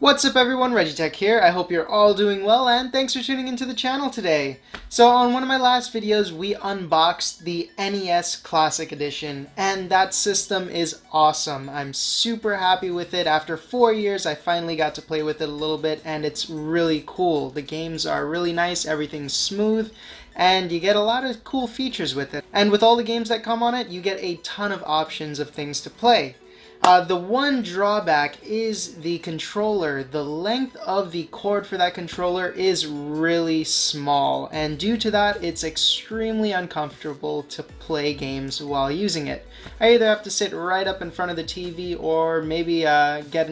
What's up everyone, ReggieTECH here. I hope you're all doing well and thanks for tuning into the channel today. So on one of my last videos we unboxed the NES Classic Edition and that system is awesome. I'm super happy with it. After 4 years I finally got to play with it a little bit and it's really cool. The games are really nice, everything's smooth, and you get a lot of cool features with it. And with all the games that come on it, you get a ton of options of things to play. The one drawback is the controller. The length of the cord for that controller is really small, and due to that, it's extremely uncomfortable to play games while using it. I either have to sit right up in front of the TV or maybe get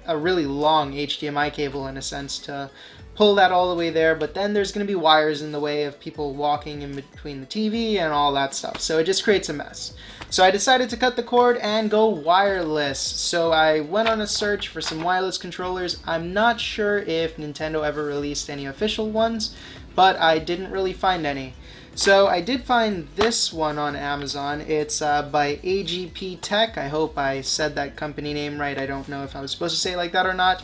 a really long HDMI cable in a sense to pull that all the way there, but then there's going to be wires in the way of people walking in between the TV and all that stuff, so it just creates a mess. So I decided to cut the cord and go wireless. So I went on a search for some wireless controllers. I'm not sure if Nintendo ever released any official ones, but I didn't really find any. So I did find this one on Amazon. It's by AGPTEK. I hope I said that company name right. I don't know if I was supposed to say it like that or not,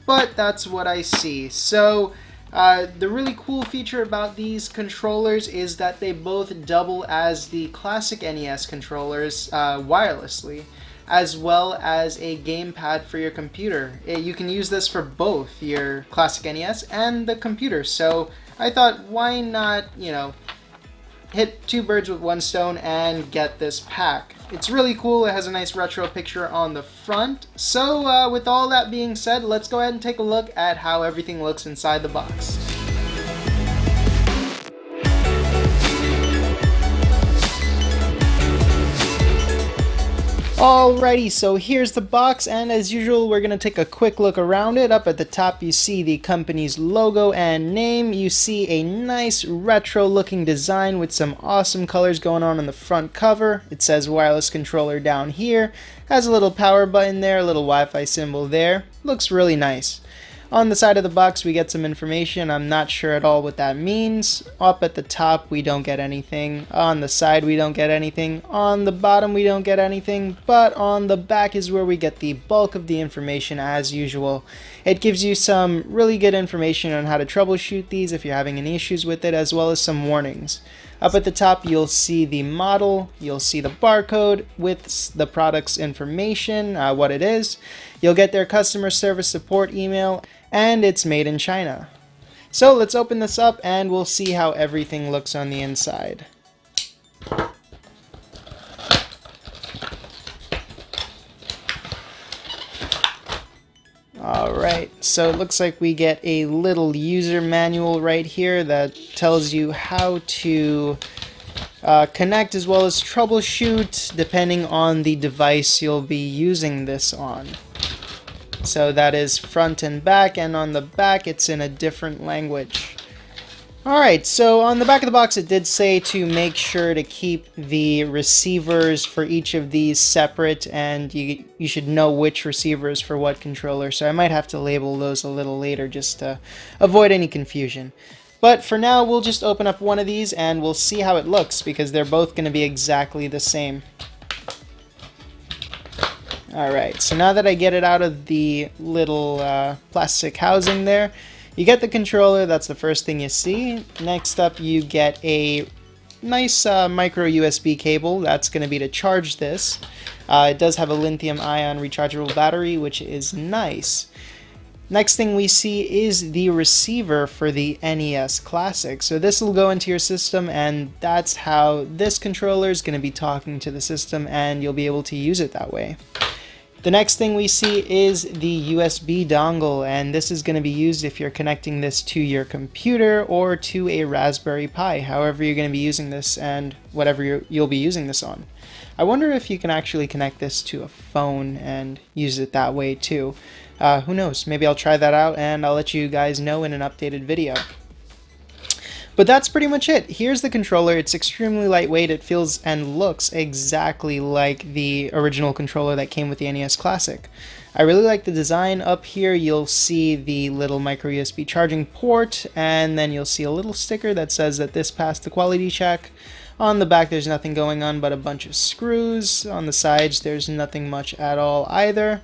but that's what I see. So the really cool feature about these controllers is that they both double as the classic NES controllers wirelessly, as well as a gamepad for your computer. You can use this for both your classic NES and the computer. So I thought, why not, hit two birds with one stone and get this pack. It's really cool. It has a nice retro picture on the front. So with all that being said, let's go ahead and take a look at how everything looks inside the box. Alrighty, so here's the box, and as usual we're going to take a quick look around it. Up at the top you see the company's logo and name. You see a nice retro looking design with some awesome colors going on the front cover. It says wireless controller down here, has a little power button there, a little Wi-Fi symbol there. Looks really nice. On the side of the box we get some information. I'm not sure at all what that means. Up at the top we don't get anything. On the side we don't get anything. On the bottom we don't get anything. But on the back is where we get the bulk of the information as usual. It gives you some really good information on how to troubleshoot these if you're having any issues with it, as well as some warnings. Up at the top you'll see the model, you'll see the barcode with the product's information, what it is. You'll get their customer service support email, and it's made in China. So let's open this up and we'll see how everything looks on the inside. Alright, so it looks like we get a little user manual right here that tells you how to connect as well as troubleshoot depending on the device you'll be using this on. So that is front and back, and on the back it's in a different language. Alright, so on the back of the box it did say to make sure to keep the receivers for each of these separate, and you should know which receiver is for what controller, so I might have to label those a little later just to avoid any confusion. But for now we'll just open up one of these and we'll see how it looks, because they're both going to be exactly the same. Alright, so now that I get it out of the little plastic housing there, you get the controller. That's the first thing you see. Next up you get a nice micro USB cable. That's going to be to charge this. It does have a lithium ion rechargeable battery, which is nice. Next thing we see is the receiver for the NES Classic. So this will go into your system, and that's how this controller is going to be talking to the system, and you'll be able to use it that way. The next thing we see is the USB dongle, and this is going to be used if you're connecting this to your computer or to a Raspberry Pi, however you're going to be using this and whatever you'll be using this on. I wonder if you can actually connect this to a phone and use it that way too. Who knows? Maybe I'll try that out and I'll let you guys know in an updated video. But that's pretty much it. Here's the controller. It's extremely lightweight. It feels and looks exactly like the original controller that came with the NES Classic. I really like the design. Up here you'll see the little micro USB charging port, and then you'll see a little sticker that says that this passed the quality check. On the back there's nothing going on but a bunch of screws. On the sides there's nothing much at all either.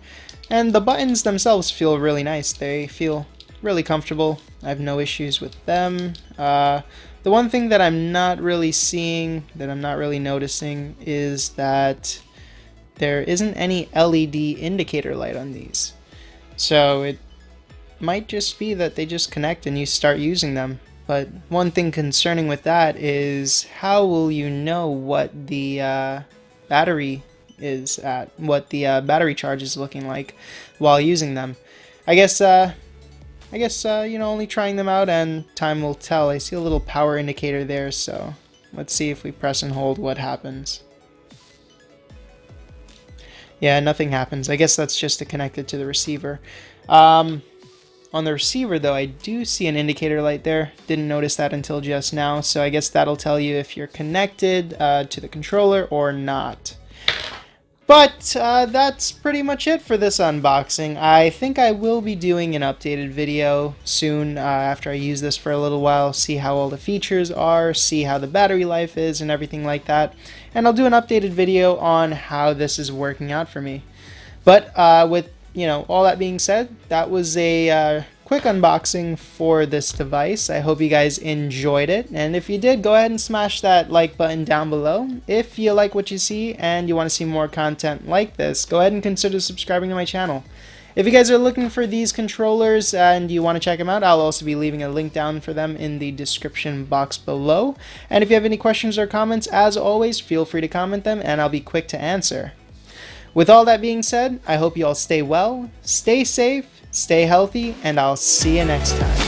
And the buttons themselves feel really nice. They feel really comfortable. I have no issues with them. The one thing that I'm not really seeing, that I'm not really noticing, is that there isn't any LED indicator light on these. So it might just be that they just connect and you start using them. But one thing concerning with that is, how will you know what the battery is at, what the battery charge is looking like while using them? I guess you know, only trying them out and time will tell. I see a little power indicator there, so let's see if we press and hold what happens. Yeah, nothing happens. I guess that's just to connect it to the receiver. On the receiver though, I do see an indicator light there. Didn't notice that until just now, so I guess that'll tell you if you're connected to the controller or not. But that's pretty much it for this unboxing. I think I will be doing an updated video soon after I use this for a little while, see how all the features are, see how the battery life is and everything like that. And I'll do an updated video on how this is working out for me. But with, you know, all that being said, that was a quick unboxing for this device. I hope you guys enjoyed it, and if you did, go ahead and smash that like button down below. If you like what you see and you want to see more content like this, go ahead and consider subscribing to my channel. If you guys are looking for these controllers and you want to check them out, I'll also be leaving a link down for them in the description box below. And if you have any questions or comments, as always, feel free to comment them and I'll be quick to answer. With all that being said, I hope you all stay well, stay safe, stay healthy, and I'll see you next time.